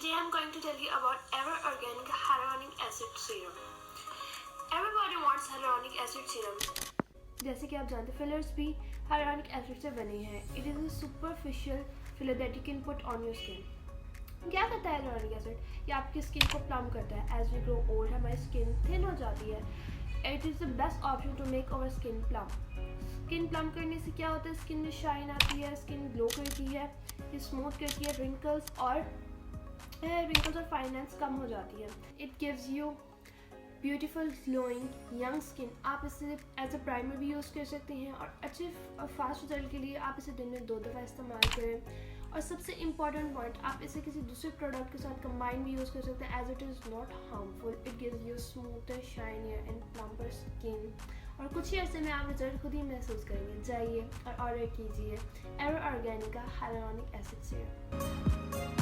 Today I'm going to tell you about Ever Organic Hyaluronic Acid Serum. Everybody wants hyaluronic acid serum. जैसे कि आप जानते हैं fillers भी हाइलोरॉनिक एसिड से बने हैं. It is a superficial filler that you can put on your skin. क्या करता है हाइलोरॉनिक एसिड? ये आपकी स्किन को प्लम करता है. एज वी ग्रो ओल्ड हमारी स्किन थिन हो जाती है. It is the best option to make our skin plump. Skin plump करने से क्या होता है? स्किन में शाइन आती है, स्किन ग्लो करती है, ये स्मूथ करती है, रिंकल्स और फाइनेंस कम हो जाती है. It gives you beautiful glowing young skin. आप इसे एज अ प्राइमर भी यूज़ कर सकते हैं और अच्छे और फास्ट रिजल्ट के लिए आप इसे दिन में 2 दफ़ा इस्तेमाल करें. और सबसे इम्पॉर्टेंट पॉइंट, आप इसे किसी दूसरे प्रोडक्ट के साथ कंबाइन भी यूज़ कर सकते हैं as it is not harmful. It gives you smoother, shinier and plumper skin. और कुछ ही अर्से में आप रिजल्ट खुद ही महसूस करेंगे. जाइए और ऑर्डर कीजिए एवर ऑर्गेनिक का हाइलोरॉनिक एसिड सीरम.